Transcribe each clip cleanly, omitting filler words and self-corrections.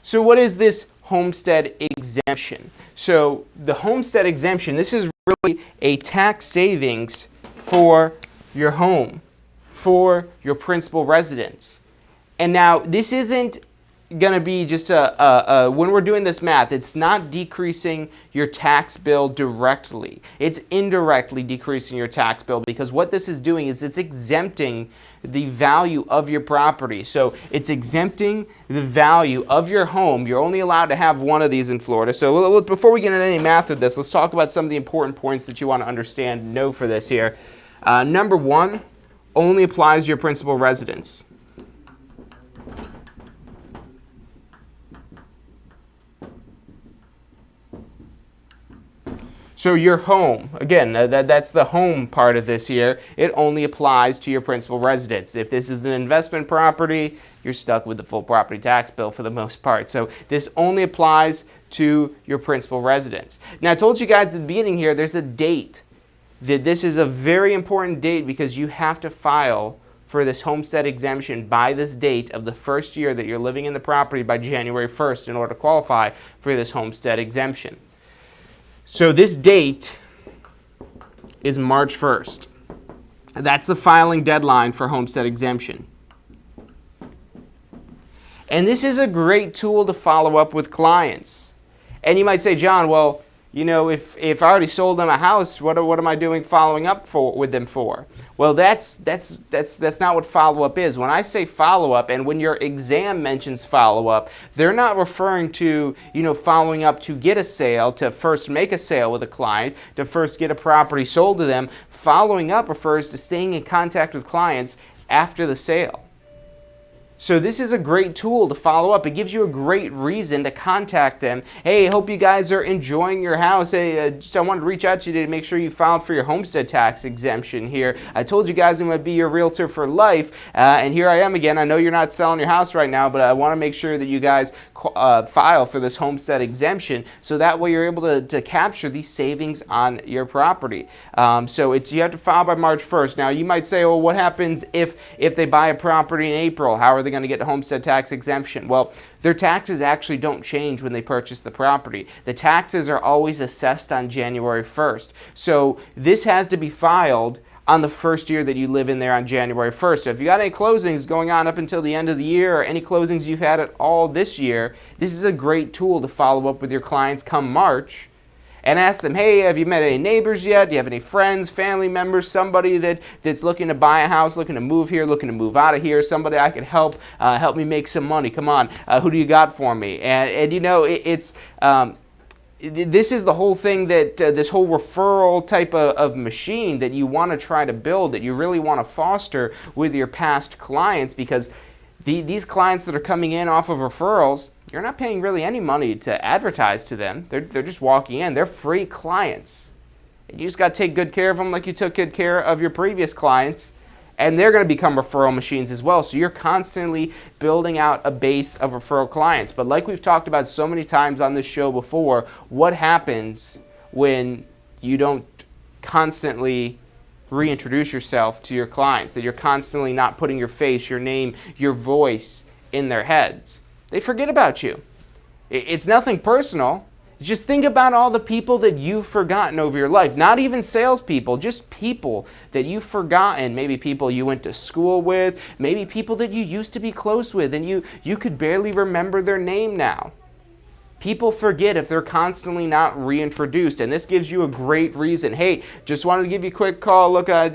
So what is this homestead exemption? So the homestead exemption, this is really a tax savings for your home, for your principal residence. And now this isn't going to be just when we're doing this math, it's not decreasing your tax bill directly. It's indirectly decreasing your tax bill, because what this is doing is it's exempting the value of your property. So it's exempting the value of your home. You're only allowed to have one of these in Florida. So before we get into any math with this, let's talk about some of the important points that you want to understand and know for this here. Number one, only applies to your principal residence. So your home, again, that's the home part of this here. It only applies to your principal residence. If this is an investment property, you're stuck with the full property tax bill for the most part. So this only applies to your principal residence. Now, I told you guys at the beginning here, there's a date. This is a very important date, because you have to file for this homestead exemption by this date of the first year that you're living in the property, by January 1st, in order to qualify for this homestead exemption. So this date is March 1st. That's the filing deadline for homestead exemption. And this is a great tool to follow up with clients. And you might say, John, well, you know, if I already sold them a house, what am I doing following up with them for? Well, that's not what follow-up is. When I say follow-up, and when your exam mentions follow-up, they're not referring to, you know, following up to get a sale, to first make a sale with a client, to first get a property sold to them. Following up refers to staying in contact with clients after the sale. So this is a great tool to follow up. It gives you a great reason to contact them. Hey, I hope you guys are enjoying your house. Hey, I wanted to reach out to you to make sure you filed for your homestead tax exemption here. I told you guys I'm going to be your realtor for life, and here I am again. I know you're not selling your house right now, but I want to make sure that you guys file for this homestead exemption, so that way you're able to capture these savings on your property. So you have to file by March 1st. Now, you might say, well, what happens if they buy a property in April? How are they going to get a homestead tax exemption? Well, their taxes actually don't change when they purchase the property. The taxes are always assessed on January 1st. So this has to be filed on the first year that you live in there on January 1st. So if you got any closings going on up until the end of the year, or any closings you've had at all this year, this is a great tool to follow up with your clients come March and ask them, hey, have you met any neighbors yet? Do you have any friends, family members, somebody that's looking to buy a house, looking to move here, looking to move out of here, somebody I could help me make some money? Come on, who do you got for me? And you know, this is the whole thing, that this whole referral type of machine that you want to try to build, that you really want to foster with your past clients, because these clients that are coming in off of referrals, you're not paying really any money to advertise to them. They're just walking in. They're free clients. And you just got to take good care of them like you took good care of your previous clients. And they're going to become referral machines as well. So you're constantly building out a base of referral clients. But like we've talked about so many times on this show before, what happens when you don't constantly reintroduce yourself to your clients, that you're constantly not putting your face, your name, your voice in their heads? They forget about you. It's nothing personal. Just think about all the people that you've forgotten over your life. Not even salespeople, just people that you've forgotten. Maybe people you went to school with, maybe people that you used to be close with, and you could barely remember their name now. People forget if they're constantly not reintroduced, and this gives you a great reason. Hey, just wanted to give you a quick call. Look, I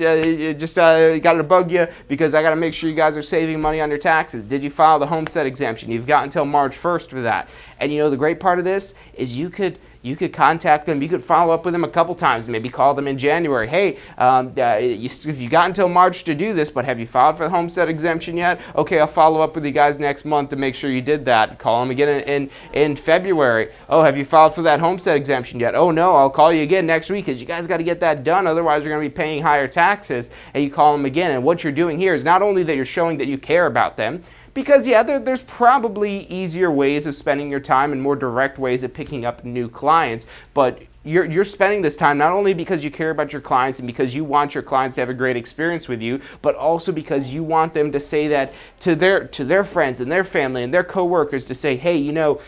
just got to bug you because I got to make sure you guys are saving money on your taxes. Did you file the homestead exemption? You've got until March 1st for that. And you know, the great part of this is you could contact them. You could follow up with them a couple times, maybe call them in January. Hey, if you got until March to do this, but have you filed for the homestead exemption yet? Okay, I'll follow up with you guys next month to make sure you did that. Call them again in February. Oh, have you filed for that homestead exemption yet? Oh, no, I'll call you again next week because you guys got to get that done. Otherwise, you're going to be paying higher taxes. And you call them again. And what you're doing here is not only that you're showing that you care about them, Because yeah, there's probably easier ways of spending your time and more direct ways of picking up new clients, but you're spending this time not only because you care about your clients and because you want your clients to have a great experience with you, but also because you want them to say that to their friends and their family and their coworkers, to say, hey, you know,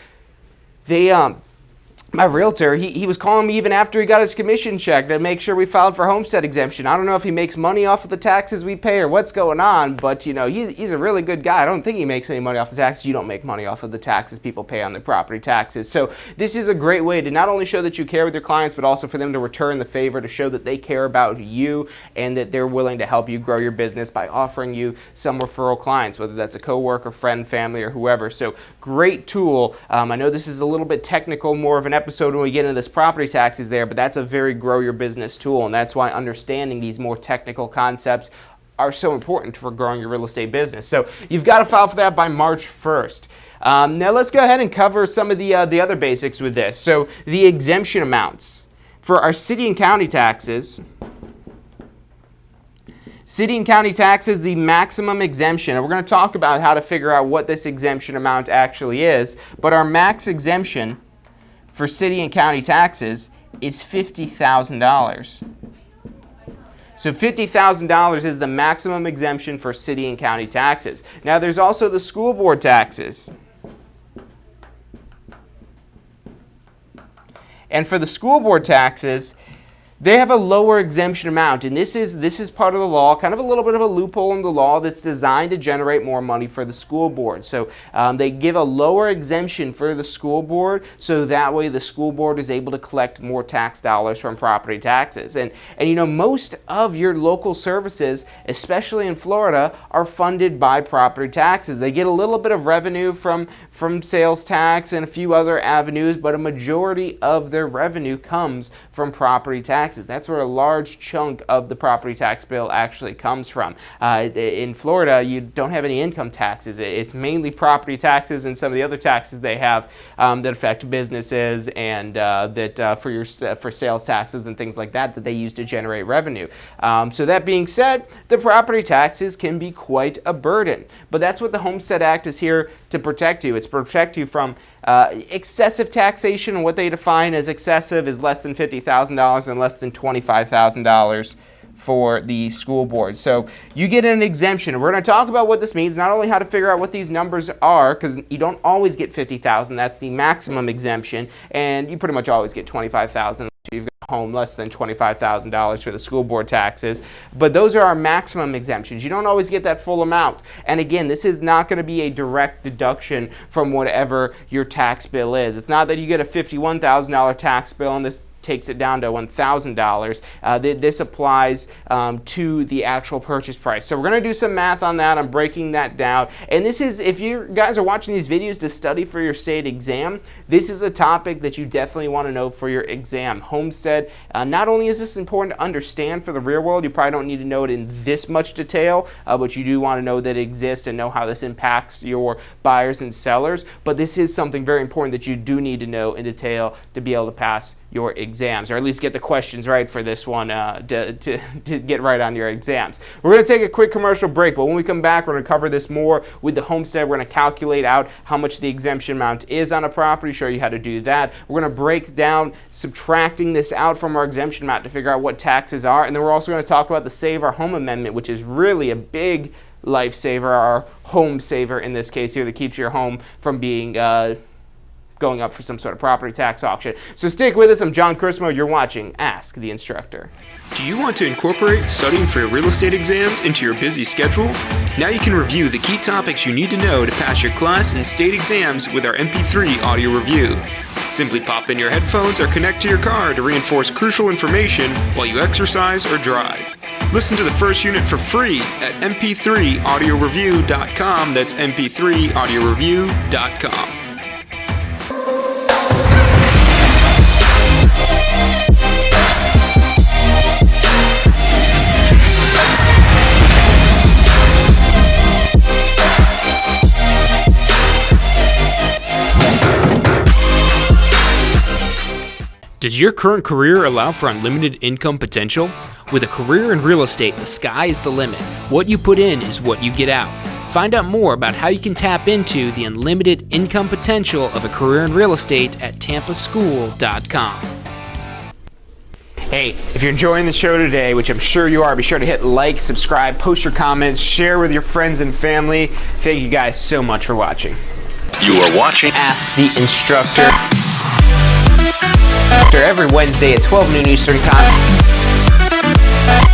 my realtor, he was calling me even after he got his commission check to make sure we filed for homestead exemption. I don't know if he makes money off of the taxes we pay or what's going on, but you know, he's a really good guy. I don't think he makes any money off the taxes. You don't make money off of the taxes people pay on their property taxes. So this is a great way to not only show that you care with your clients, but also for them to return the favor, to show that they care about you and that they're willing to help you grow your business by offering you some referral clients, whether that's a coworker, friend, family, or whoever. So great tool. I know this is a little bit technical, more of an episode when we get into this property taxes there, but that's a very grow your business tool, and that's why understanding these more technical concepts are so important for growing your real estate business. So you've got to file for that by March 1st. Now let's go ahead and cover some of the other basics with this. So the exemption amounts for our city and county taxes. City and county taxes, the maximum exemption, and we're going to talk about how to figure out what this exemption amount actually is, but our max exemption for city and county taxes is $50,000. So $50,000 is the maximum exemption for city and county taxes. Now there's also the school board taxes. And for the school board taxes, they have a lower exemption amount, and this is part of the law, kind of a little bit of a loophole in the law that's designed to generate more money for the school board. So they give a lower exemption for the school board, so that way the school board is able to collect more tax dollars from property taxes. And you know, most of your local services, especially in Florida, are funded by property taxes. They get a little bit of revenue from sales tax and a few other avenues, but a majority of their revenue comes from property taxes. That's where a large chunk of the property tax bill actually comes from. In Florida, you don't have any income taxes. It's mainly property taxes and some of the other taxes they have that affect businesses, and for sales taxes and things like that they use to generate revenue. So that being said, the property taxes can be quite a burden, but that's what the Homestead Act is here to protect you. It's to protect you from excessive taxation, and what they define as excessive is less than $50,000 and less than $25,000 for the school board. So you get an exemption, and we're going to talk about what this means, not only how to figure out what these numbers are, because you don't always get $50,000, that's the maximum exemption, and you pretty much always get $25,000 if you've got a home less than $25,000 for the school board taxes, but those are our maximum exemptions. You don't always get that full amount, and again, this is not going to be a direct deduction from whatever your tax bill is. It's not that you get a $51,000 tax bill and this takes it down to $1,000. This applies to the actual purchase price. So we're going to do some math on that. I'm breaking that down. And this is, if you guys are watching these videos to study for your state exam, this is a topic that you definitely want to know for your exam. Homestead, not only is this important to understand for the real world, you probably don't need to know it in this much detail, but you do want to know that it exists and know how this impacts your buyers and sellers. But this is something very important that you do need to know in detail to be able to pass your exams, or at least get the questions right for this one to get right on your exams. We're going to take a quick commercial break, but when we come back, we're going to cover this more with the homestead. We're going to calculate out how much the exemption amount is on a property, show you how to do that. We're going to break down subtracting this out from our exemption amount to figure out what taxes are, and then we're also going to talk about the Save Our Home Amendment, which is really a big lifesaver, our home saver in this case here, that keeps your home from being going up for some sort of property tax auction. So stick with us. I'm John Crismo. You're watching Ask the Instructor. Do you want to incorporate studying for your real estate exams into your busy schedule? Now you can review the key topics you need to know to pass your class and state exams with our MP3 audio review. Simply pop in your headphones or connect to your car to reinforce crucial information while you exercise or drive. Listen to the first unit for free at mp3audioreview.com. That's mp3audioreview.com. Does your current career allow for unlimited income potential? With a career in real estate, the sky is the limit. What you put in is what you get out. Find out more about how you can tap into the unlimited income potential of a career in real estate at tampaschool.com. Hey, if you're enjoying the show today, which I'm sure you are, be sure to hit like, subscribe, post your comments, share with your friends and family. Thank you guys so much for watching. You are watching Ask the Instructor. Every Wednesday at 12 noon Eastern Time.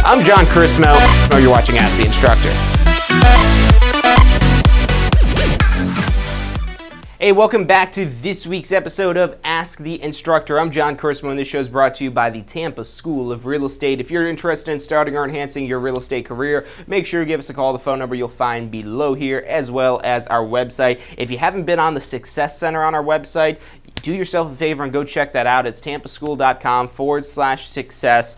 I'm John Chrismo. You're watching Ask the Instructor. Hey, welcome back to this week's episode of Ask the Instructor. I'm John Chrismo, and this show is brought to you by the Tampa School of Real Estate. If you're interested in starting or enhancing your real estate career, make sure you give us a call. The phone number you'll find below here, as well as our website. If you haven't been on the Success Center on our website, do yourself a favor and go check that out. It's tampaschool.com/success.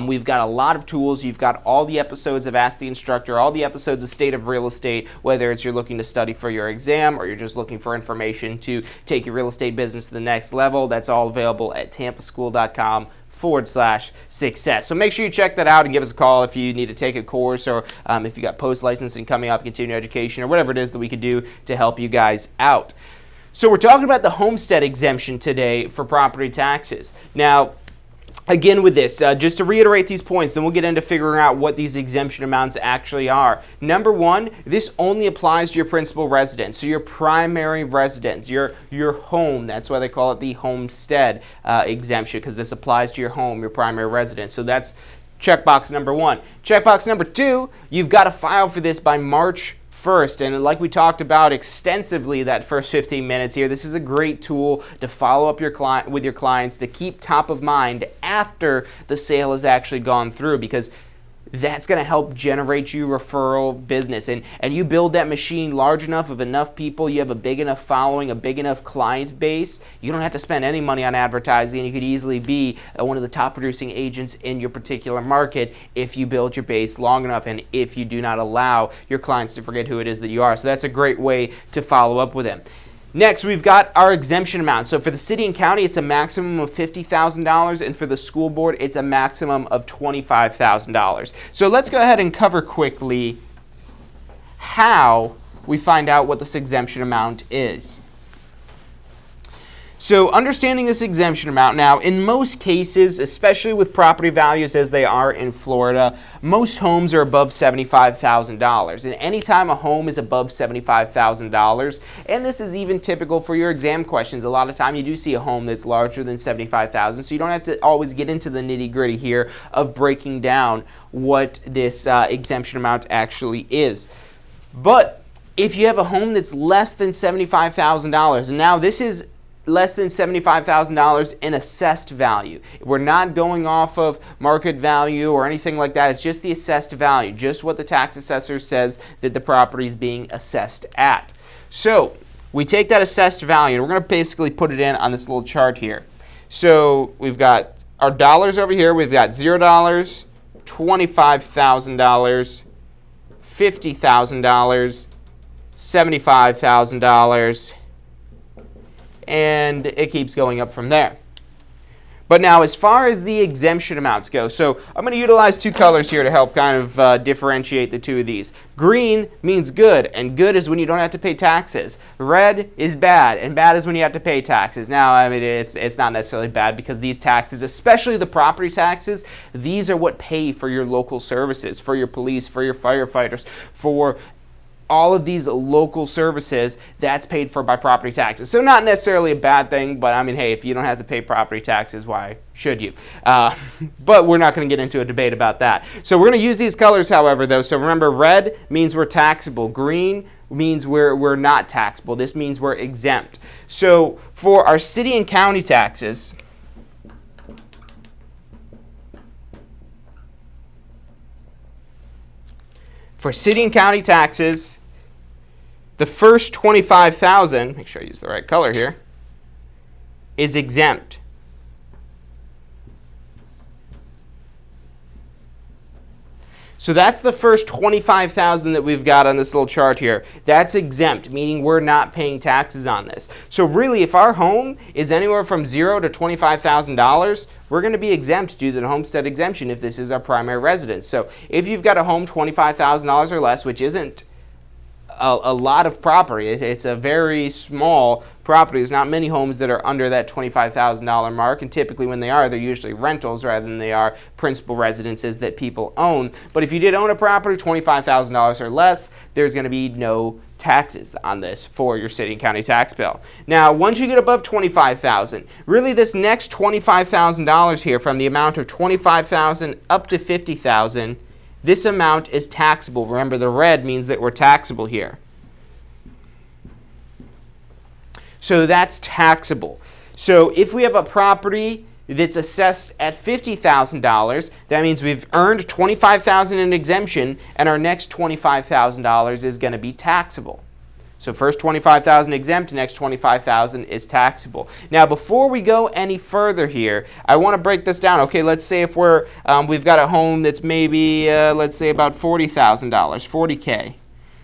We've got a lot of tools. You've got all the episodes of Ask the Instructor, all the episodes of State of Real Estate, whether it's you're looking to study for your exam or you're just looking for information to take your real estate business to the next level. That's all available at tampaschool.com/success. So make sure you check that out and give us a call if you need to take a course or if you got post licensing coming up, continuing education, or whatever it is that we could do to help you guys out. So we're talking about the Homestead exemption today for property taxes. Now, again with this, just to reiterate these points, then we'll get into figuring out what these exemption amounts actually are. Number one, this only applies to your principal residence, so your primary residence, your home. That's why they call it the Homestead exemption, because this applies to your home, your primary residence. So that's checkbox number one. Checkbox number two, you've got to file for this by March 1st, and like we talked about extensively that first 15 minutes here, this is a great tool to follow up with your clients, to keep top of mind after the sale has actually gone through, because that's going to help generate you referral business. And you build that machine large enough of enough people, you have a big enough following, a big enough client base, you don't have to spend any money on advertising. You could easily be one of the top producing agents in your particular market if you build your base long enough and if you do not allow your clients to forget who it is that you are. So that's a great way to follow up with them. Next, we've got our exemption amount. So for the city and county, it's a maximum of $50,000, and for the school board, it's a maximum of $25,000. So let's go ahead and cover quickly how we find out what this exemption amount is. So understanding this exemption amount, now in most cases, especially with property values as they are in Florida, most homes are above $75,000. And anytime a home is above $75,000, and this is even typical for your exam questions, a lot of time you do see a home that's larger than $75,000, so you don't have to always get into the nitty-gritty here of breaking down what this exemption amount actually is. But if you have a home that's less than $75,000, and now this is less than $75,000 in assessed value. We're not going off of market value or anything like that. It's just the assessed value, just what the tax assessor says that the property is being assessed at. So we take that assessed value and we're going to basically put it in on this little chart here. So we've got our dollars over here. We've got $0, $25,000, $50,000, $75,000, and it keeps going up from there. But now as far as the exemption amounts go, so I'm going to utilize two colors here to help kind of differentiate the two of these. Green means good, and good is when you don't have to pay taxes. Red is bad, and bad is when you have to pay taxes. Now, I mean, it's not necessarily bad because these taxes, especially the property taxes, these are what pay for your local services, for your police, for your firefighters, for all of these local services, that's paid for by property taxes. So not necessarily a bad thing, but I mean, hey, if you don't have to pay property taxes, why should you? But we're not going to get into a debate about that. So we're going to use these colors, however, though. So remember, red means we're taxable. Green means we're not taxable. This means we're exempt. So for our city and county taxes, for city and county taxes, the first $25,000, make sure I use the right color here, is exempt. So that's the first $25,000 that we've got on this little chart here. That's exempt, meaning we're not paying taxes on this. So really, if our home is anywhere from $0 to $25,000, we're going to be exempt due to the homestead exemption if this is our primary residence. So if you've got a home $25,000 or less, which isn't a lot of property. It's a very small property. There's not many homes that are under that $25,000 mark, and typically when they are, they're usually rentals rather than they are principal residences that people own. But if you did own a property, $25,000 or less, there's going to be no taxes on this for your city and county tax bill. Now, once you get above $25,000, really this next $25,000 here, from the amount of $25,000 up to $50,000, this amount is taxable. Remember, the red means that we're taxable here. So that's taxable. So if we have a property that's assessed at $50,000, that means we've earned $25,000 in exemption, and our next $25,000 is going to be taxable. So first $25,000 exempt, next $25,000 is taxable. Now, before we go any further here, I want to break this down. Okay, let's say if we've got a home that's maybe let's say about $40,000, $40K.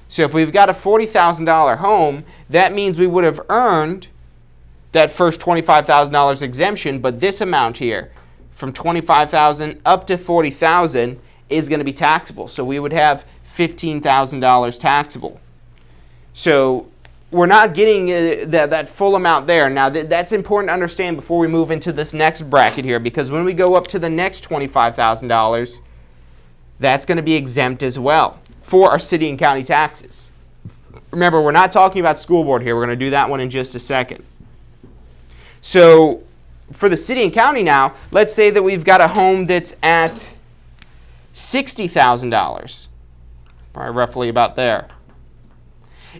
So if we've got a $40,000 home, that means we would have earned that first $25,000 exemption, but this amount here, from $25,000 up to $40,000, is going to be taxable. So we would have $15,000 taxable. So we're not getting that full amount there. Now, that's important to understand before we move into this next bracket here, because when we go up to the next $25,000, that's going to be exempt as well for our city and county taxes. Remember, we're not talking about school board here. We're going to do that one in just a second. So for the city and county now, let's say that we've got a home that's at $60,000, probably roughly about there.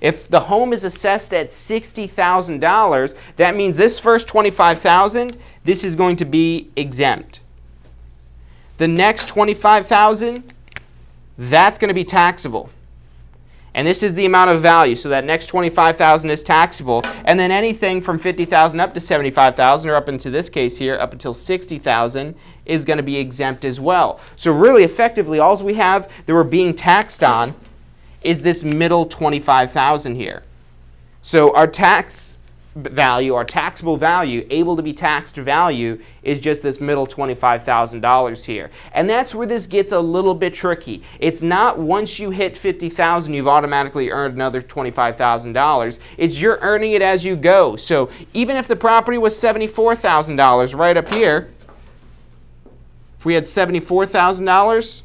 If the home is assessed at $60,000, that means this first $25,000, this is going to be exempt. The next $25,000, that's going to be taxable. And this is the amount of value. So that next $25,000 is taxable. And then anything from $50,000 up to $75,000, or up into this case here, up until $60,000, is going to be exempt as well. So really, effectively, all we have that we're being taxed on is this middle $25,000 here. So our tax value, our taxable value, able to be taxed value, is just this middle $25,000 here. And that's where this gets a little bit tricky. It's not once you hit $50,000 you've automatically earned another $25,000. It's you're earning it as you go. So even if the property was $74,000 right up here, if we had $74,000,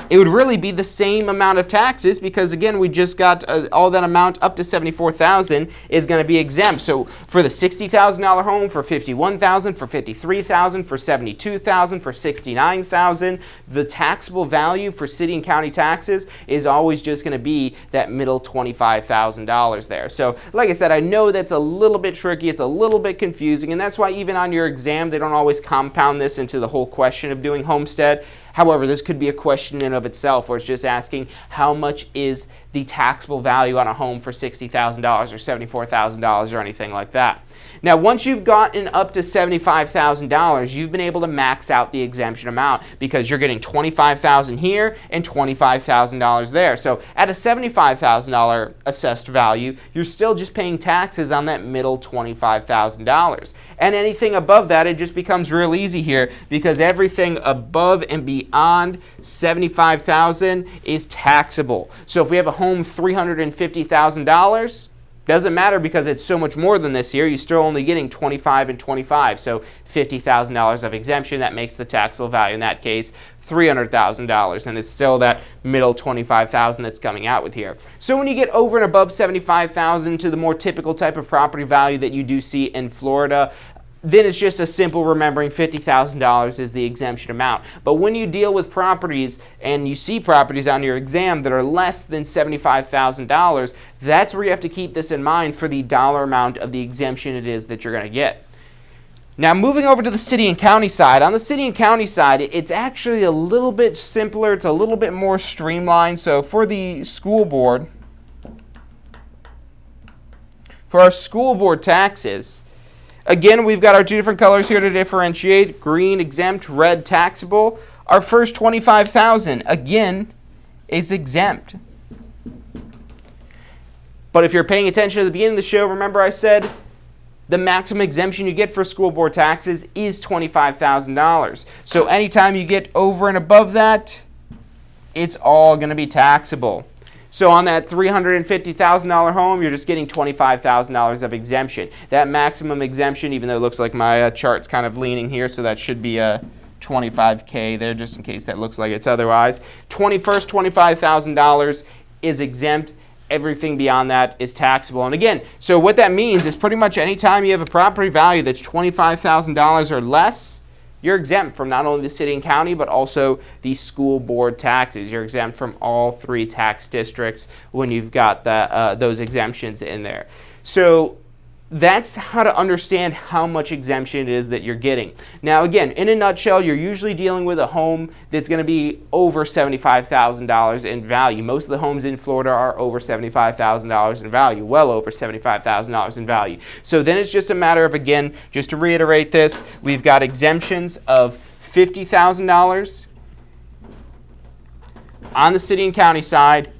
it would really be the same amount of taxes, because again, we just got all that amount up to $74,000 is going to be exempt. So for the $60,000 home, for $51,000, for $53,000, for $72,000, for $69,000, the taxable value for city and county taxes is always just going to be that middle $25,000 there. So like I said, I know that's a little bit tricky, it's a little bit confusing, and that's why even on your exam they don't always compound this into the whole question of doing homestead. However, this could be a question in and of itself, where it's just asking how much is the taxable value on a home for $60,000 or $74,000 or anything like that. Now, once you've gotten up to $75,000, you've been able to max out the exemption amount, because you're getting $25,000 here and $25,000 there. So at a $75,000 assessed value, you're still just paying taxes on that middle $25,000. And anything above that, it just becomes real easy here, because everything above and beyond $75,000 is taxable. So if we have a home $350,000, doesn't matter, because it's so much more than this here. You're still only getting 25 and 25, so $50,000 of exemption. That makes the taxable value in that case $300,000, and it's still that middle $25,000 that's coming out with here. So when you get over and above $75,000 to the more typical type of property value that you do see in Florida, then it's just a simple remembering $50,000 is the exemption amount. But when you deal with properties and you see properties on your exam that are less than $75,000, that's where you have to keep this in mind for the dollar amount of the exemption it is that you're going to get. Now, moving over to the city and county side. On the city and county side, it's actually a little bit simpler. It's a little bit more streamlined. So for the school board, for our school board taxes, again, we've got our two different colors here to differentiate. Green exempt, red taxable. Our first $25,000, again, is exempt. But if you're paying attention at the beginning of the show, remember I said the maximum exemption you get for school board taxes is $25,000. So anytime you get over and above that, it's all going to be taxable. So on that $350,000 home, you're just getting $25,000 of exemption. That maximum exemption, even though it looks like my chart's kind of leaning here, so that should be a $25K there, just in case that looks like it's otherwise. $25,000 is exempt. Everything beyond that is taxable. And again, so what that means is pretty much any time you have a property value that's $25,000 or less, you're exempt from not only the city and county, but also the school board taxes. You're exempt from all 3 tax districts when you've got those exemptions in there. So that's how to understand how much exemption it is that you're getting. Now again, in a nutshell, you're usually dealing with a home that's going to be over $75,000 in value. Most of the homes in Florida are over $75,000 in value, well over $75,000 in value. So then it's just a matter of, again, just to reiterate this, we've got exemptions of $50,000 on the city and county side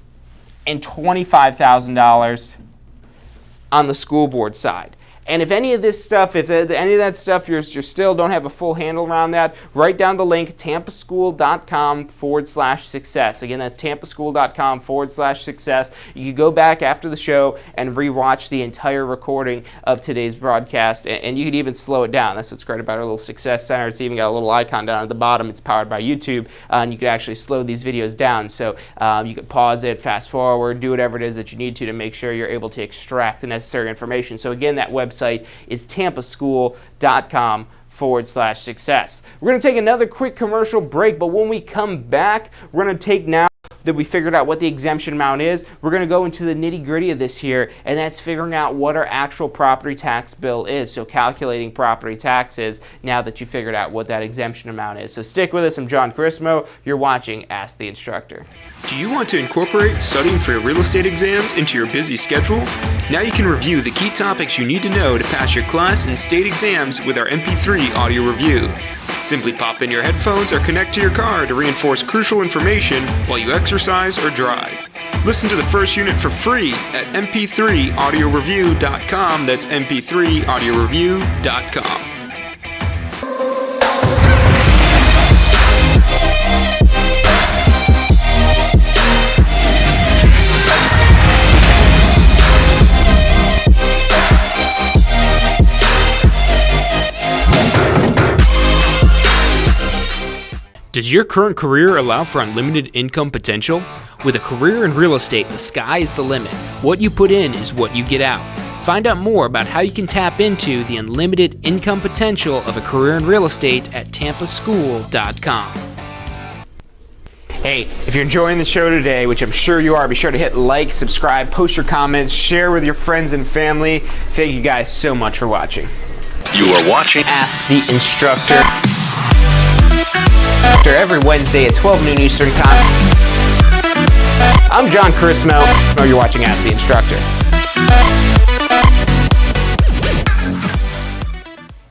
and $25,000 on the school board side. And if any of this stuff, if any of that stuff you still don't have a full handle around that, write down the link, tampaschool.com/success. Again, that's tampaschool.com/success. You can go back after the show and rewatch the entire recording of today's broadcast, and you could even slow it down. That's what's great about our little Success Center. It's even got a little icon down at the bottom. It's powered by YouTube, and you can actually slow these videos down. So you can pause it, fast forward, do whatever it is that you need to make sure you're able to extract the necessary information. So again, that website is tampaschool.com/success. We're going to take another quick commercial break, but when we come back, we're going to take now that we figured out what the exemption amount is, we're going to go into the nitty-gritty of this here, and that's figuring out what our actual property tax bill is. So calculating property taxes now that you figured out what that exemption amount is. So stick with us. I'm John Chrismo. You're watching Ask the Instructor. Do you want to incorporate studying for your real estate exams into your busy schedule? Now you can review the key topics you need to know to pass your class and state exams with our MP3 audio review. Simply pop in your headphones or connect to your car to reinforce crucial information while you exercise or drive. Listen to the first unit for free at mp3audioreview.com. That's mp3audioreview.com. Does your current career allow for unlimited income potential? With a career in real estate, the sky is the limit. What you put in is what you get out. Find out more about how you can tap into the unlimited income potential of a career in real estate at tampaschool.com. Hey, if you're enjoying the show today, which I'm sure you are, be sure to hit like, subscribe, post your comments, share with your friends and family. Thank you guys so much for watching. You are watching Ask the Instructor. Every Wednesday at 12 noon Eastern Time. I'm John Chrismo. You're watching Ask the Instructor.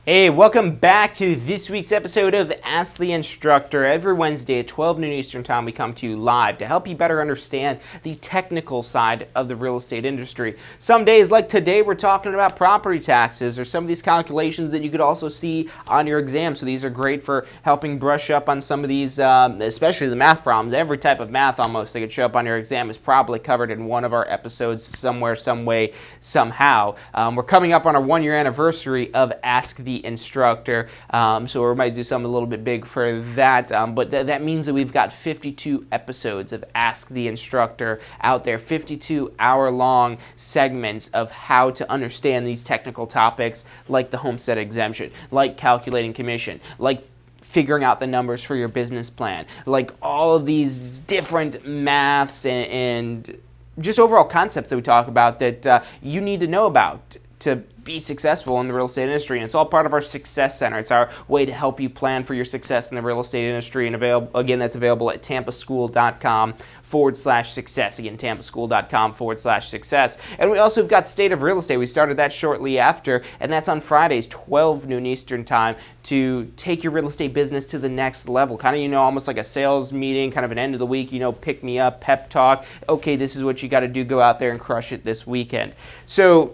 Hey, welcome back to this week's episode of Ask the Instructor. Every Wednesday at 12 noon Eastern Time, we come to you live to help you better understand the technical side of the real estate industry. Some days, like today, we're talking about property taxes or some of these calculations that you could also see on your exam. So these are great for helping brush up on some of these, especially the math problems. Every type of math almost that could show up on your exam is probably covered in one of our episodes somewhere, some way, somehow. We're coming up on our 1-year anniversary of Ask the Instructor, so we might do something a little bit big for that, but that means that we've got 52 episodes of Ask the Instructor out there, 52 hour-long segments of how to understand these technical topics like the homestead exemption, like calculating commission, like figuring out the numbers for your business plan, like all of these different maths and just overall concepts that we talk about that you need to know about to be successful in the real estate industry. And it's all part of our Success Center. It's our way to help you plan for your success in the real estate industry. And that's available at tampaschool.com/success. Again, tampaschool.com/success. And we also have got State of Real Estate. We started that shortly after, and that's on Fridays, 12 noon Eastern Time, to take your real estate business to the next level. Kind of, almost like a sales meeting, kind of an end of the week, pick me up, pep talk. Okay, this is what you got to do. Go out there and crush it this weekend. So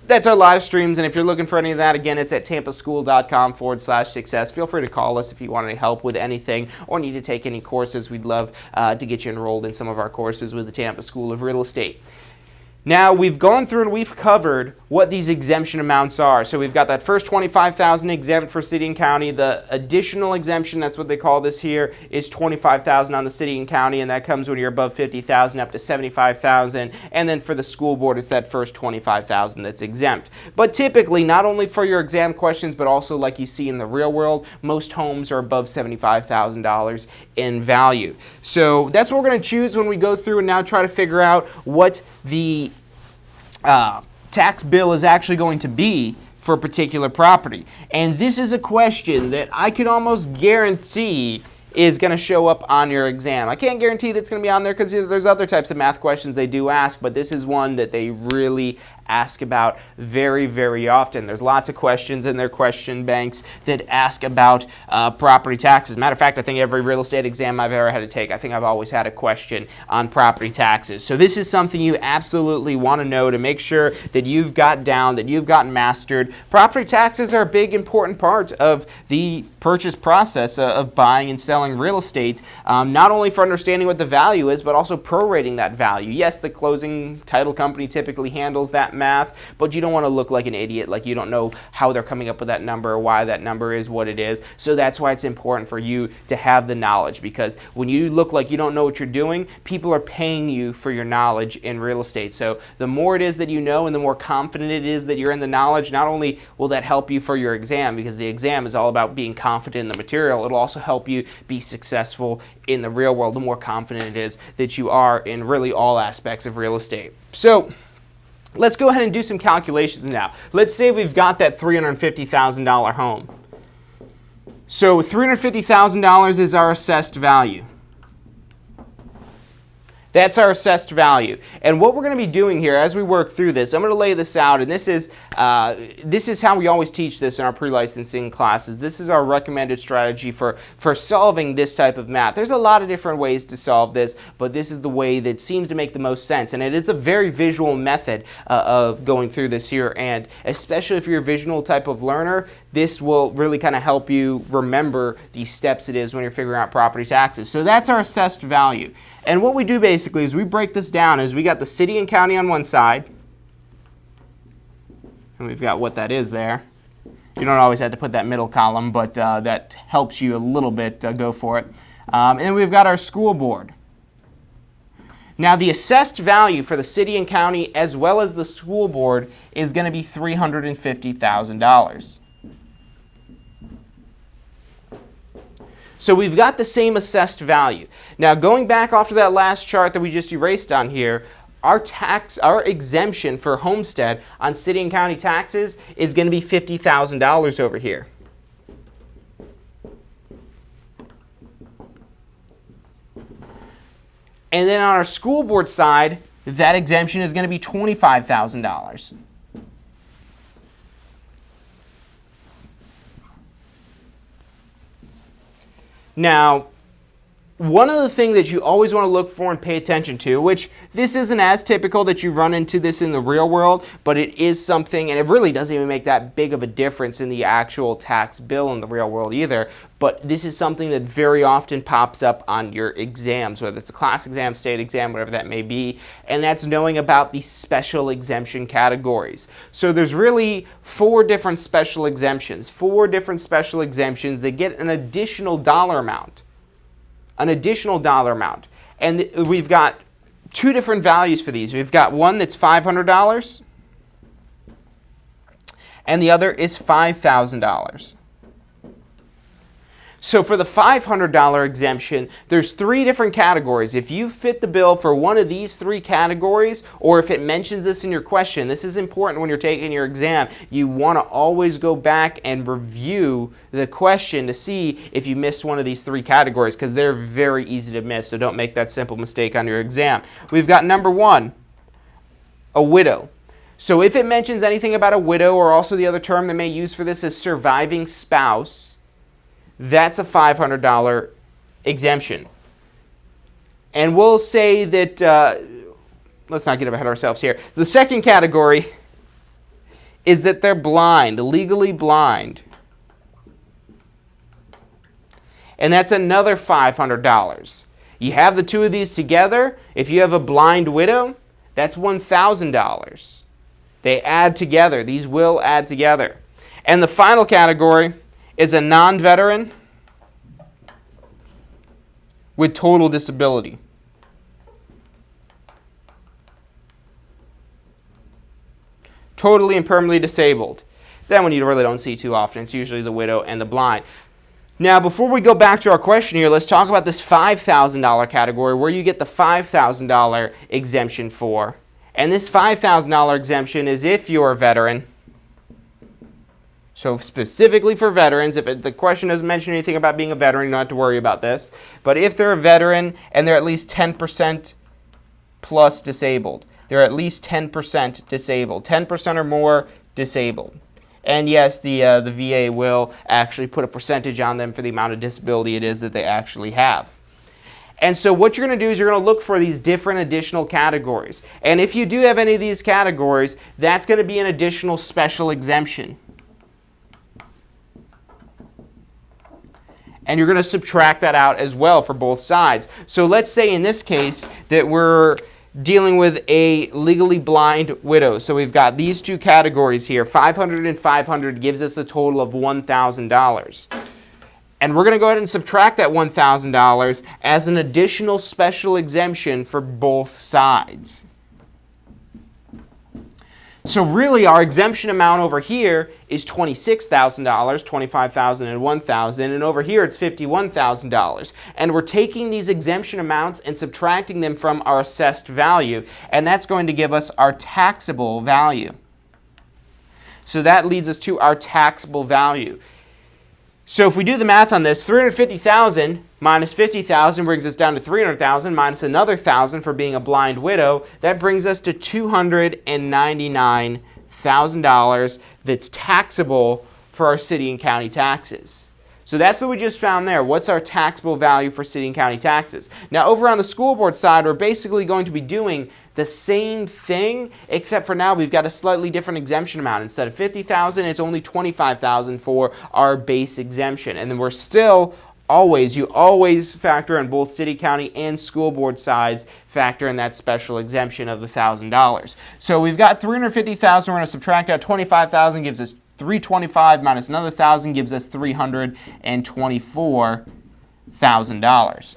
that's our live streams, and if you're looking for any of that, again, it's at tampaschool.com/success. Feel free to call us if you want any help with anything or need to take any courses. We'd love to get you enrolled in some of our courses with the Tampa School of Real Estate. Now, we've gone through and we've covered what these exemption amounts are. So we've got that first $25,000 exempt for city and county. The additional exemption, that's what they call this here, is $25,000 on the city and county, and that comes when you're above $50,000 up to $75,000. And then for the school board, it's that first $25,000 that's exempt. But typically, not only for your exam questions, but also like you see in the real world, most homes are above $75,000 in value. So that's what we're going to choose when we go through and now try to figure out what the tax bill is actually going to be for a particular property. And this is a question that I can almost guarantee is going to show up on your exam. I can't guarantee that it's going to be on there because there's other types of math questions they do ask, but this is one that they really ask about very, very often. There's lots of questions in their question banks that ask about property taxes. Matter of fact, I think every real estate exam I've ever had to take, I think I've always had a question on property taxes. So this is something you absolutely want to know to make sure that you've got down, that you've gotten mastered. Property taxes are a big, important part of the purchase process of buying and selling real estate, not only for understanding what the value is, but also prorating that value. Yes, the closing title company typically handles that math, but you don't want to look like an idiot, like you don't know how they're coming up with that number or why that number is what it is. So that's why it's important for you to have the knowledge, because when you look like you don't know what you're doing, people are paying you for your knowledge in real estate. So the more it is that you know and the more confident it is that you're in the knowledge, not only will that help you for your exam, because the exam is all about being confident in the material, it'll also help you be successful in the real world the more confident it is that you are in really all aspects of real estate. So let's go ahead and do some calculations now. Let's say we've got that $350,000 home. So $350,000 is our assessed value. That's our assessed value. And what we're going to be doing here as we work through this, I'm going to lay this out, and this is how we always teach this in our pre-licensing classes. This is our recommended strategy for solving this type of math. There's a lot of different ways to solve this, but this is the way that seems to make the most sense. And it is a very visual method of going through this here, and especially if you're a visual type of learner, this will really kind of help you remember the steps it is when you're figuring out property taxes. So that's our assessed value. And what we do basically is we break this down as we got the city and county on one side, and we've got what that is there. You don't always have to put that middle column, but that helps you a little bit. Go for it. And then we've got our school board. Now the assessed value for the city and county as well as the school board is going to be $350,000. So we've got the same assessed value. Now going back off to that last chart that we just erased on here, our exemption for Homestead on city and county taxes is going to be $50,000 over here. And then on our school board side, that exemption is going to be $25,000. Now, one of the things that you always want to look for and pay attention to, which this isn't as typical that you run into this in the real world, but it is something, and it really doesn't even make that big of a difference in the actual tax bill in the real world either, but this is something that very often pops up on your exams, whether it's a class exam, state exam, whatever that may be, and that's knowing about the special exemption categories. So there's really four different special exemptions that get an additional dollar amount. And we've got two different values for these. We've got one that's $500 and the other is $5,000. So for the $500 exemption, there's three different categories. If you fit the bill for one of these three categories, or if it mentions this in your question, this is important when you're taking your exam. You want to always go back and review the question to see if you missed one of these three categories, because they're very easy to miss, so don't make that simple mistake on your exam. We've got number one, a widow. So if it mentions anything about a widow, or also the other term they may use for this is surviving spouse, that's a $500 exemption. And we'll say that, let's not get ahead of ourselves here. The second category is that they're blind, legally blind. And that's another $500. You have the two of these together. If you have a blind widow, that's $1,000. They add together. These will add together. And the final category is a non-veteran with total disability. Totally and permanently disabled. That one you really don't see too often. It's usually the widow and the blind. Now, before we go back to our question here, let's talk about this $5,000 category where you get the $5,000 exemption for. And this $5,000 exemption is if you're a veteran. So specifically for veterans, if the question doesn't mention anything about being a veteran, you don't have to worry about this. But if they're a veteran and they're at least 10% plus disabled, they're at least 10% disabled, 10% or more disabled. And yes, the VA will actually put a percentage on them for the amount of disability it is that they actually have. And so what you're going to do is you're going to look for these different additional categories. And if you do have any of these categories, that's going to be an additional special exemption. And you're going to subtract that out as well for both sides. So let's say in this case that we're dealing with a legally blind widow. So we've got these two categories here. 500 and 500 gives us a total of $1,000. And we're going to go ahead and subtract that $1,000 as an additional special exemption for both sides. So really our exemption amount over here is $26,000, $25,000 and $1,000, and over here it's $51,000. And we're taking these exemption amounts and subtracting them from our assessed value, and that's going to give us our taxable value. So that leads us to our taxable value. So if we do the math on this, $350,000 minus $50,000 brings us down to $300,000 minus another $1,000 for being a blind widow. That brings us to $299,000 that's taxable for our city and county taxes. So that's what we just found there. What's our taxable value for city and county taxes? Now over on the school board side, we're basically going to be doing the same thing, except for now we've got a slightly different exemption amount. Instead of $50,000, it's only $25,000 for our base exemption. And then we're still you always factor in both city, county, and school board sides, factor in that special exemption of the $1,000. So we've got $350,000, we're going to subtract out $25,000, gives us $325 minus another $1,000 gives us $324,000.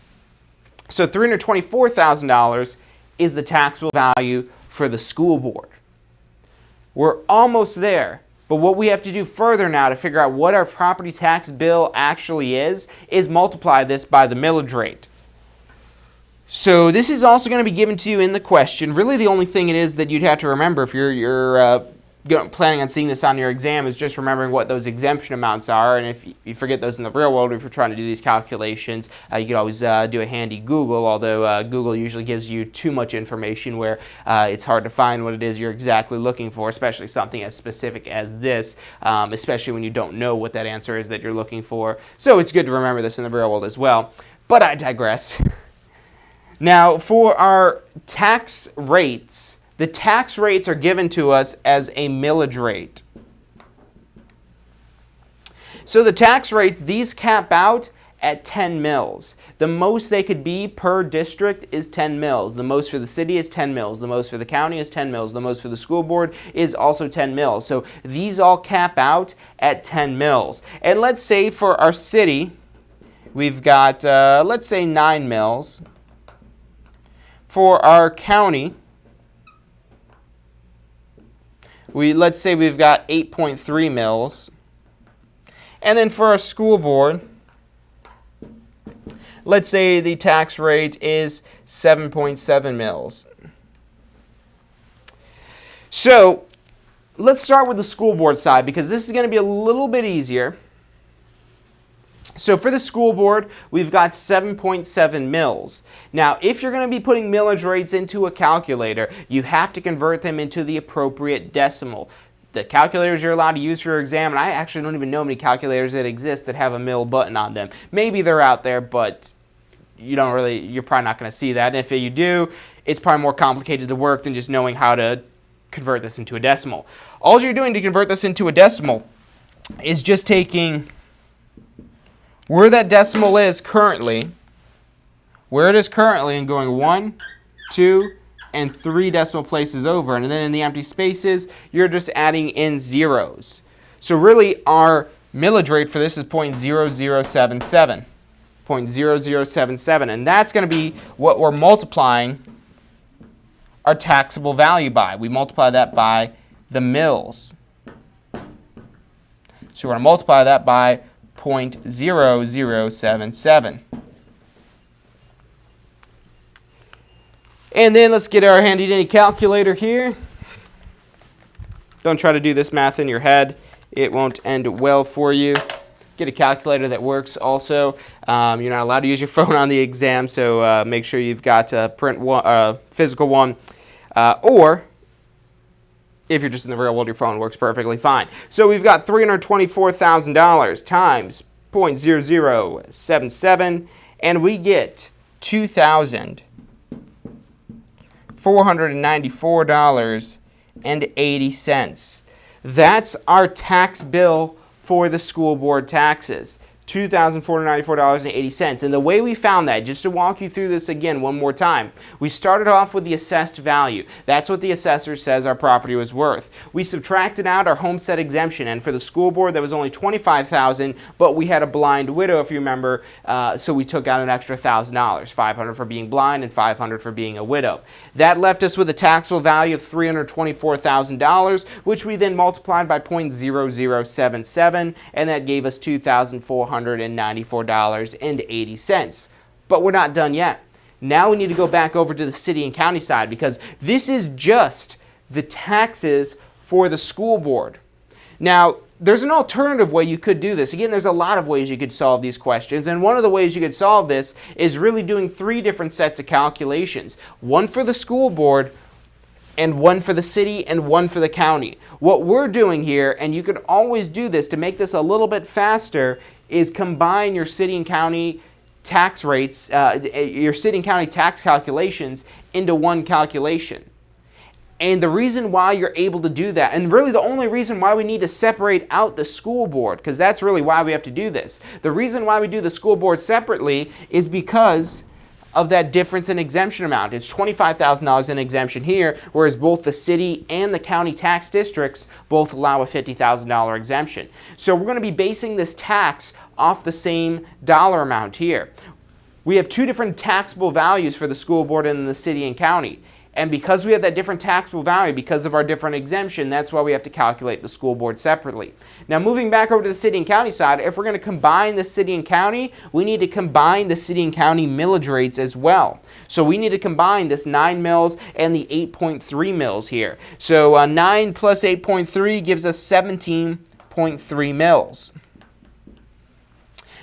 So $324,000 is the taxable value for the school board. We're almost there, but what we have to do further now to figure out what our property tax bill actually is multiply this by the millage rate. So this is also going to be given to you in the question. Really the only thing it is that you'd have to remember if you're planning on seeing this on your exam is just remembering what those exemption amounts are, and if you forget those in the real world, if you're trying to do these calculations, you could always do a handy Google, although Google usually gives you too much information where it's hard to find what it is you're exactly looking for, especially something as specific as this, especially when you don't know what that answer is that you're looking for. So it's good to remember this in the real world as well. But I digress. Now, for our tax rates, the tax rates are given to us as a millage rate. So the tax rates, these cap out at 10 mils. The most they could be per district is 10 mils. The most for the city is 10 mils. The most for the county is 10 mils. The most for the school board is also 10 mils. So these all cap out at 10 mils. And let's say for our city, we've got, let's say 9 mils. For our county, let's say we've got 8.3 mils. And then for our school board, let's say the tax rate is 7.7 mils. So let's start with the school board side because this is going to be a little bit easier. So for the school board, we've got 7.7 mils. Now, if you're going to be putting millage rates into a calculator, you have to convert them into the appropriate decimal. The calculators you're allowed to use for your exam, and I actually don't even know many calculators that exist that have a mill button on them. Maybe they're out there, but you're probably not going to see that. And if you do, it's probably more complicated to work than just knowing how to convert this into a decimal. All you're doing to convert this into a decimal is just taking where that decimal is currently, where it is currently, and going 1, 2, and 3 decimal places over. And then in the empty spaces, you're just adding in zeros. So really, our millage rate for this is 0.0077. 0.0077. And that's going to be what we're multiplying our taxable value by. We multiply that by the mills. So we're going to multiply that by 0.0077. And then let's get our handy dandy calculator here. Don't try to do this math in your head. It won't end well for you. Get a calculator that works also. You're not allowed to use your phone on the exam, so make sure you've got a physical one. Or if you're just in the real world, your phone works perfectly fine. So we've got $324,000 times 0.0077, and we get $2,494.80. That's our tax bill for the school board taxes. $2,494.80. And the way we found that, just to walk you through this again one more time, we started off with the assessed value. That's what the assessor says our property was worth. We subtracted out our homestead exemption, and for the school board that was only $25,000, but we had a blind widow, if you remember, so we took out an extra $1,000, $500 for being blind and $500 for being a widow. That left us with a taxable value of $324,000, which we then multiplied by 0.0077, and that gave us $2,494.80. But we're not done yet. Now we need to go back over to the city and county side, because this is just the taxes for the school board. Now, there's an alternative way you could do this. Again, there's a lot of ways you could solve these questions, and one of the ways you could solve this is really doing 3 different sets of calculations. One for the school board, and one for the city, and one for the county. What we're doing here, and you could always do this to make this a little bit faster, is combine your city and county tax rates, your city and county tax calculations into one calculation. And the reason why you're able to do that, and really the only reason why we need to separate out the school board, because that's really why we have to do this. The reason why we do the school board separately is because of that difference in exemption amount. It's $25,000 in exemption here, whereas both the city and the county tax districts both allow a $50,000 exemption. So we're going to be basing this tax off the same dollar amount here. We have 2 different taxable values for the school board and the city and county. And because we have that different taxable value, because of our different exemption, that's why we have to calculate the school board separately. Now, moving back over to the city and county side, if we're going to combine the city and county, we need to combine the city and county millage rates as well. So we need to combine this 9 mills and the 8.3 mills here. So 9 plus 8.3 gives us 17.3 mills.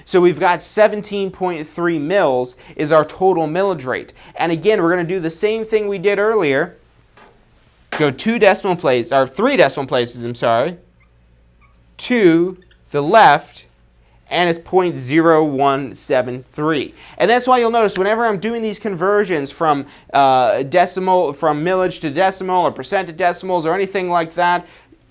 So we've got 17.3 mills is our total millage rate. And again, we're going to do the same thing we did earlier. Go 3 decimal places, to the left, and it's 0.0173. And that's why you'll notice whenever I'm doing these conversions from millage to decimal or percent to decimals or anything like that,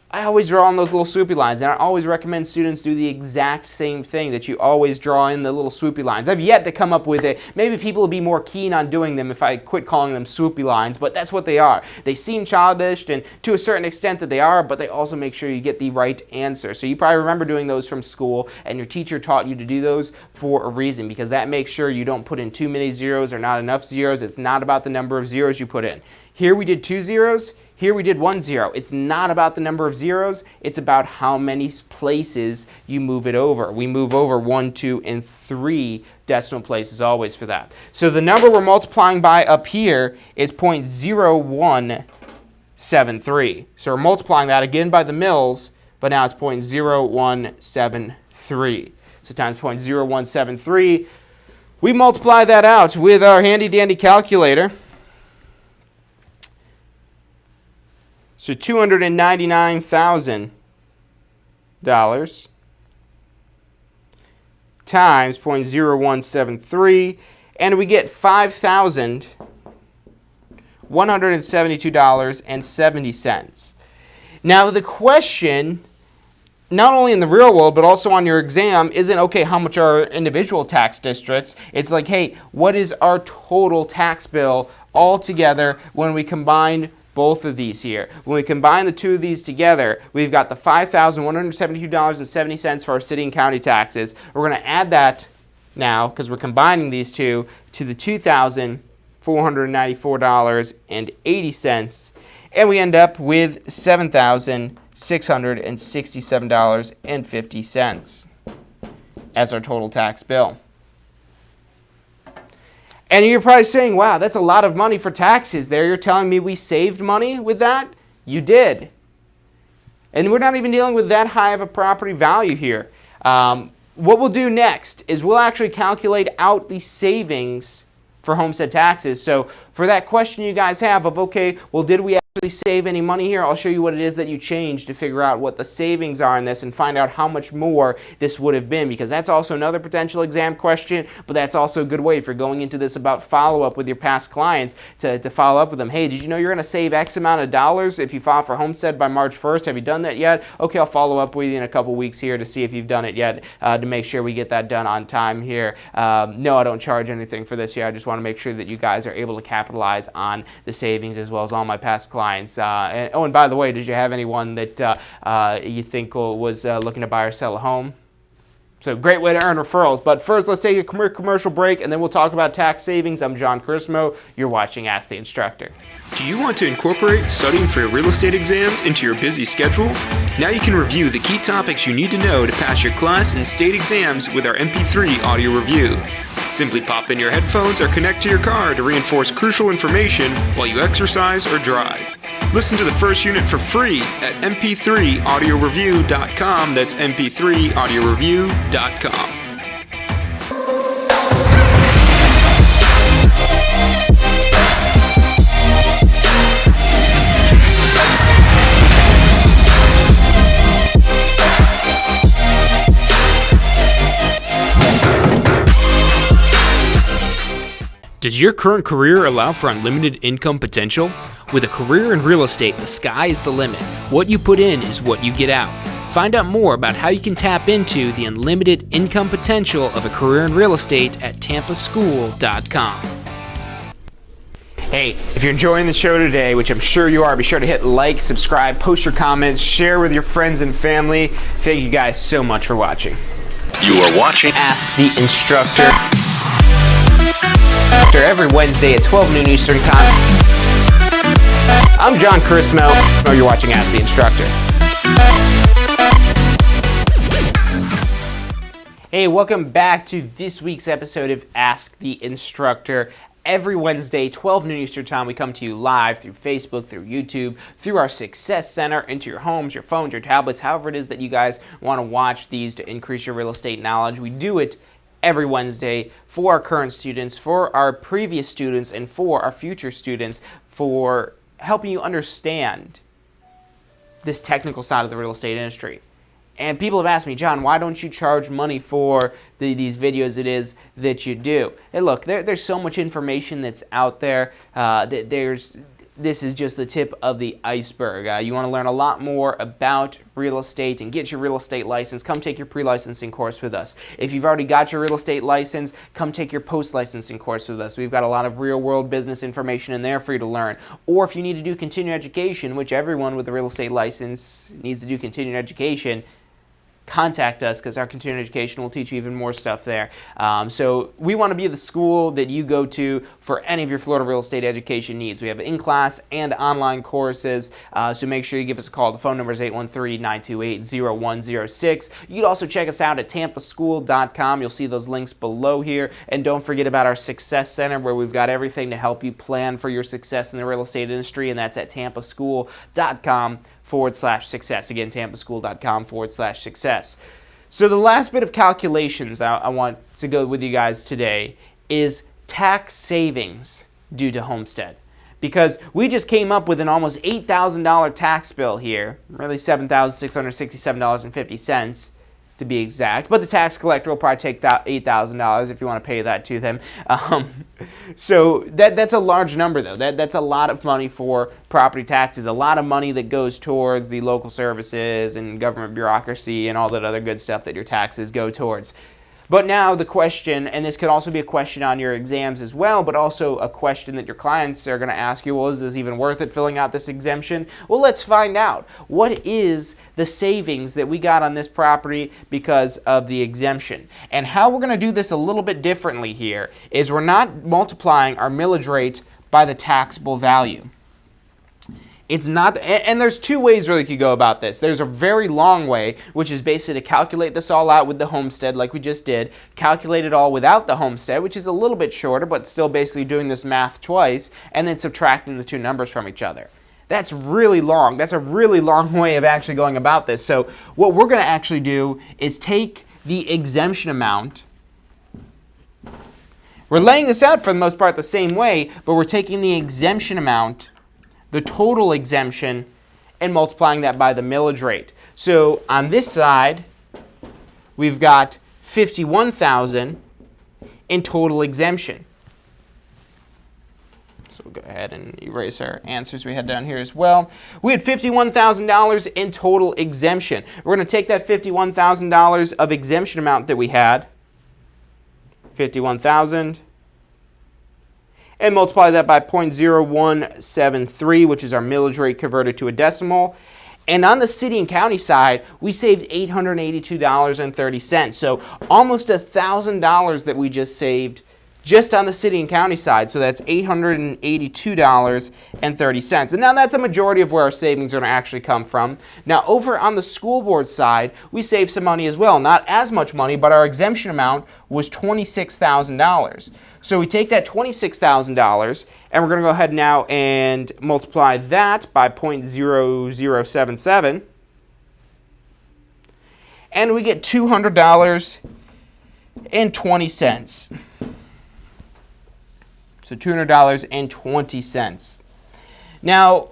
I always draw on those little swoopy lines, and I always recommend students do the exact same thing, that you always draw in the little swoopy lines. I've yet to come up with it. Maybe people will be more keen on doing them if I quit calling them swoopy lines, but that's what they are. They seem childish, and to a certain extent that they are, but they also make sure you get the right answer. So you probably remember doing those from school, and your teacher taught you to do those for a reason, because that makes sure you don't put in too many zeros or not enough zeros. It's not about the number of zeros you put in. Here we did 2 zeros. Here we did 1 zero. It's not about the number of zeros. It's about how many places you move it over. We move over 1, 2, and 3 decimal places always for that. So the number we're multiplying by up here is 0.0173. So we're multiplying that again by the mills, but now it's 0.0173. So times 0.0173. We multiply that out with our handy dandy calculator. So $299,000 times 0.0173, and we get 5,000, $172.70. Now the question, not only in the real world, but also on your exam, isn't, okay, how much are individual tax districts? It's like, hey, what is our total tax bill altogether when we combine both of these here? When we combine the two of these together, we've got the $5,172.70 for our city and county taxes. We're going to add that now, because we're combining these two, to the $2,494.80, and we end up with $7,667.50 as our total tax bill. And you're probably saying, wow, that's a lot of money for taxes there. You're telling me we saved money with that? You did. And we're not even dealing with that high of a property value here. What we'll do next is we'll actually calculate out the savings for homestead taxes. So for that question you guys have of, okay, well, did we actually save any money here? I'll show you what it is that you changed to figure out what the savings are in this and find out how much more this would have been, because that's also another potential exam question, but that's also a good way if you're going into this about follow-up with your past clients to follow up with them. Hey, did you know you're going to save X amount of dollars if you file for homestead by March 1st? Have you done that yet? Okay, I'll follow up with you in a couple weeks here to see if you've done it yet, to make sure we get that done on time here. No, I don't charge anything for this here. I just want to make sure that you guys are able to capitalize on the savings as well as all my past clients. And by the way, did you have anyone that you think was looking to buy or sell a home? So great way to earn referrals. But first, let's take a commercial break, and then we'll talk about tax savings. I'm John Chrismo. You're watching Ask the Instructor. Do you want to incorporate studying for your real estate exams into your busy schedule? Now you can review the key topics you need to know to pass your class and state exams with our MP3 audio review. Simply pop in your headphones or connect to your car to reinforce crucial information while you exercise or drive. Listen to the first unit for free at mp3audioreview.com. That's mp3audioreview.com. Does your current career allow for unlimited income potential? With a career in real estate, the sky is the limit. What you put in is what you get out. Find out more about how you can tap into the unlimited income potential of a career in real estate at tampaschool.com. Hey, if you're enjoying the show today, which I'm sure you are, be sure to hit like, subscribe, post your comments, share with your friends and family. Thank you guys so much for watching. You are watching Ask the Instructor. Every Wednesday at 12 noon Eastern Time. I'm John Chrismo. You're watching Ask the Instructor. Hey, welcome back to this week's episode of Ask the Instructor. Every Wednesday, 12 noon Eastern Time, we come to you live through Facebook, through YouTube, through our Success Center, into your homes, your phones, your tablets, however it is that you guys want to watch these to increase your real estate knowledge. We do it every Wednesday for our current students, for our previous students, and for our future students, for helping you understand this technical side of the real estate industry. And people have asked me, John, why don't you charge money for these videos it is that you do? Hey, look, there's so much information that's out there. This is just the tip of the iceberg. You want to learn a lot more about real estate and get your real estate license, come take your pre-licensing course with us. If you've already got your real estate license, come take your post-licensing course with us. We've got a lot of real-world business information in there for you to learn. Or if you need to do continuing education, which everyone with a real estate license needs to do continuing education, contact us, because our continuing education will teach you even more stuff there. So we want to be the school that you go to for any of your Florida real estate education needs. We have in-class and online courses, so make sure you give us a call. The phone number is 813-928-0106. You can also check us out at tampaschool.com. You'll see those links below here. And don't forget about our Success Center, where we've got everything to help you plan for your success in the real estate industry, and that's at tampaschool.com/success. Again, tampaschool.com/success. So the last bit of calculations I want to go with you guys today is tax savings due to homestead. Because we just came up with an almost $8,000 tax bill here, really $7,667.50. to be exact. But the tax collector will probably take that $8,000 if you want to pay that to them. So that's a large number, though. That's a lot of money for property taxes, a lot of money that goes towards the local services and government bureaucracy and all that other good stuff that your taxes go towards. But now the question, and this could also be a question on your exams as well, but also a question that your clients are going to ask you, well, is this even worth it filling out this exemption? Well, let's find out. What is the savings that we got on this property because of the exemption? And how we're going to do this a little bit differently here is we're not multiplying our millage rate by the taxable value. It's not, and there's two ways really you could go about this. There's a very long way, which is basically to calculate this all out with the homestead like we just did, calculate it all without the homestead, which is a little bit shorter, but still basically doing this math twice, and then subtracting the two numbers from each other. That's really long. That's a really long way of actually going about this. So what we're going to actually do is take the exemption amount. We're laying this out for the most part the same way, but we're taking the exemption amount, the total exemption, and multiplying that by the millage rate. So on this side, we've got $51,000 in total exemption. So we'll go ahead and erase our answers we had down here as well. We had $51,000 in total exemption. We're going to take that $51,000 of exemption amount that we had, $51,000, and multiply that by 0.0173, which is our millage rate converted to a decimal. And on the city and county side, we saved $882.30. So almost $1,000 that we just saved just on the city and county side. So that's $882.30. And now that's a majority of where our savings are going to actually come from. Now over on the school board side, we saved some money as well. Not as much money, but our exemption amount was $26,000. So we take that $26,000 and we're going to go ahead now and multiply that by 0.0077. And we get $200.20. So $200.20. Now,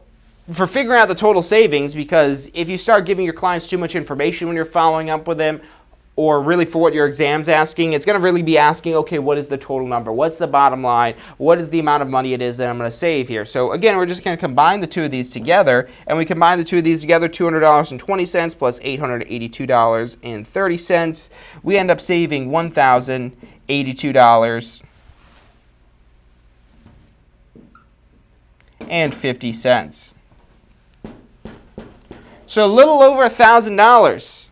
for figuring out the total savings, because if you start giving your clients too much information when you're following up with them, or really for what your exam's asking, it's going to really be asking, okay, what is the total number? What's the bottom line? What is the amount of money it is that I'm going to save here? So again, we're just going to combine the two of these together, and we combine the two of these together, $200.20 plus $882.30. We end up saving $1,082.50. So a little over $1,000.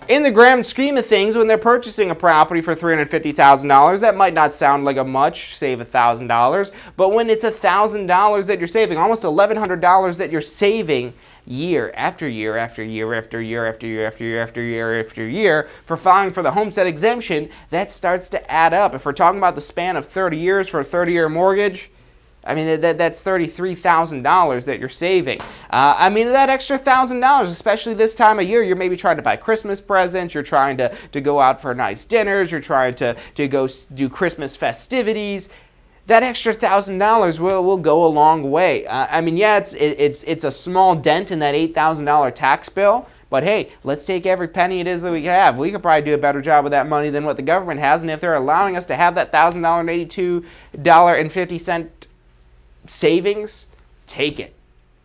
In the grand scheme of things, when they're purchasing a property for $350,000, that might not sound like a much, save $1,000. But when it's $1,000 that you're saving, almost $1,100 that you're saving year after year after year after year after year after year after year after year for filing for the homestead exemption, that starts to add up. If we're talking about the span of 30 years for a 30-year mortgage, I mean, that's $33,000 that you're saving. I mean, that extra $1,000, especially this time of year, you're maybe trying to buy Christmas presents, you're trying to go out for nice dinners, you're trying to go do Christmas festivities. That extra $1,000 will go a long way. I mean, yeah, it's a small dent in that $8,000 tax bill, but hey, let's take every penny it is that we have. We could probably do a better job with that money than what the government has, and if they're allowing us to have that $1,082.50 savings, take it.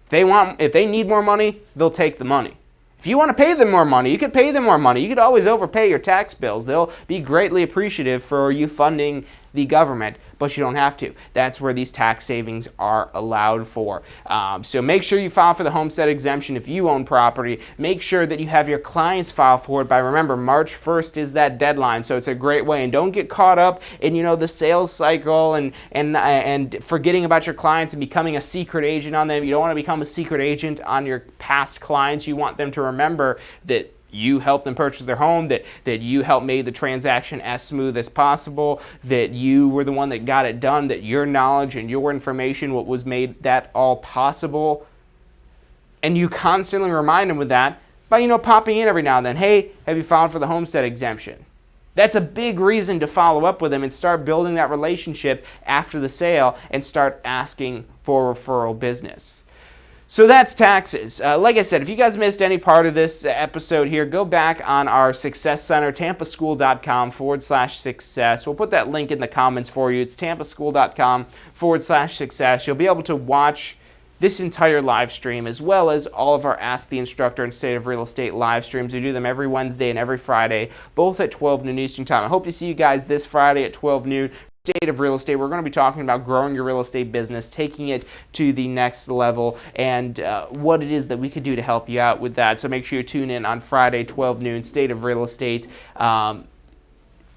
If they need more money, they'll take the money. If you want to pay them more money, you could pay them more money. You could always overpay your tax bills. They'll be greatly appreciative for you funding the government, but you don't have to. That's where these tax savings are allowed for. So make sure you file for the homestead exemption if you own property. Make sure that you have your clients file for it by, remember, March 1st is that deadline, so it's a great way. And don't get caught up in, the sales cycle and forgetting about your clients and becoming a secret agent on them. You don't want to become a secret agent on your past clients. You want them to remember that you helped them purchase their home, that you helped made the transaction as smooth as possible, that you were the one that got it done, that your knowledge and your information what was made that all possible. And you constantly remind them with that by, popping in every now and then. Hey, have you filed for the homestead exemption? That's a big reason to follow up with them and start building that relationship after the sale and start asking for referral business. So that's taxes. Like I said, if you guys missed any part of this episode here, go back on our Success Center, tampaschool.com/success. We'll put that link in the comments for you. It's tampaschool.com/success. You'll be able to watch this entire live stream, as well as all of our Ask the Instructor and State of Real Estate live streams. We do them every Wednesday and every Friday, both at 12 noon Eastern Time. I hope to see you guys this Friday at 12 noon. State of Real Estate. We're going to be talking about growing your real estate business, taking it to the next level, and what it is that we could do to help you out with that. So make sure you tune in on Friday, 12 noon, State of Real Estate.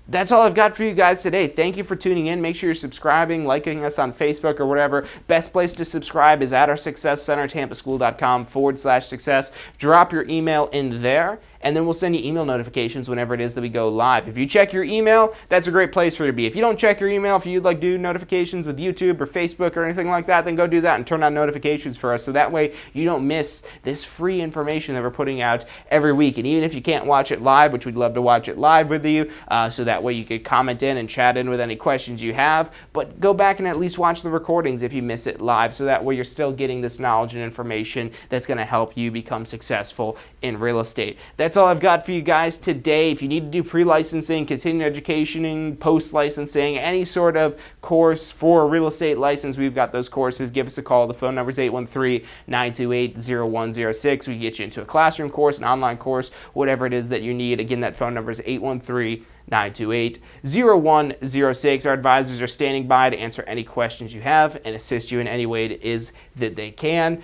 That's all I've got for you guys today. Thank you for tuning in. Make sure you're subscribing, liking us on Facebook or whatever. Best place to subscribe is at our Success Center, tampaschool.com/success. Drop your email in there, and then we'll send you email notifications whenever it is that we go live. If you check your email, that's a great place for it to be. If you don't check your email, if you'd like to do notifications with YouTube or Facebook or anything like that, then go do that and turn on notifications for us, so that way you don't miss this free information that we're putting out every week. And even if you can't watch it live, which we'd love to watch it live with you, so that way you could comment in and chat in with any questions you have, but go back and at least watch the recordings if you miss it live, so that way you're still getting this knowledge and information that's going to help you become successful in real estate. That's all I've got for you guys today. If you need to do pre-licensing, continuing education, post-licensing, any sort of course for a real estate license, we've got those courses. Give us a call. The phone number is 813-928-0106. We can get you into a classroom course, an online course, whatever it is that you need. Again, that phone number is 813-928-0106. Our advisors are standing by to answer any questions you have and assist you in any way it is that they can.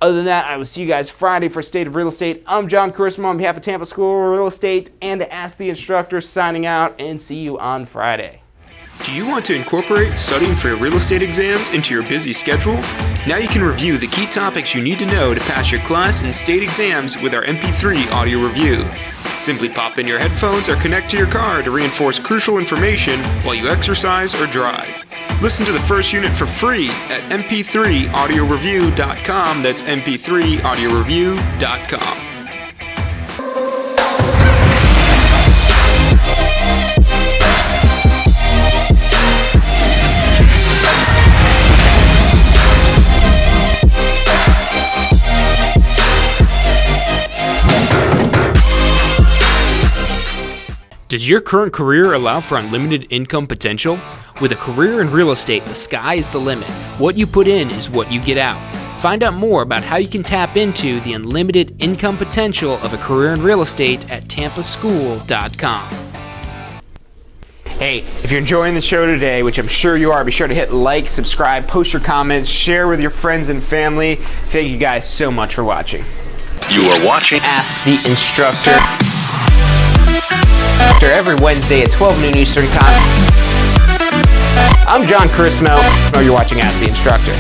Other than that, I will see you guys Friday for State of Real Estate. I'm John Kursmo on behalf of Tampa School of Real Estate and Ask the Instructor, signing out, and see you on Friday. Do you want to incorporate studying for your real estate exams into your busy schedule? Now you can review the key topics you need to know to pass your class and state exams with our MP3 audio review. Simply pop in your headphones or connect to your car to reinforce crucial information while you exercise or drive. Listen to the first unit for free at mp3audioreview.com. That's mp3audioreview.com. Does your current career allow for unlimited income potential? With a career in real estate, the sky is the limit. What you put in is what you get out. Find out more about how you can tap into the unlimited income potential of a career in real estate at tampaschool.com. Hey, if you're enjoying the show today, which I'm sure you are, be sure to hit like, subscribe, post your comments, share with your friends and family. Thank you guys so much for watching. You are watching Ask the Instructor. Every Wednesday at 12 noon Eastern Time. I'm John Kursmo. You're watching Ask the Instructor.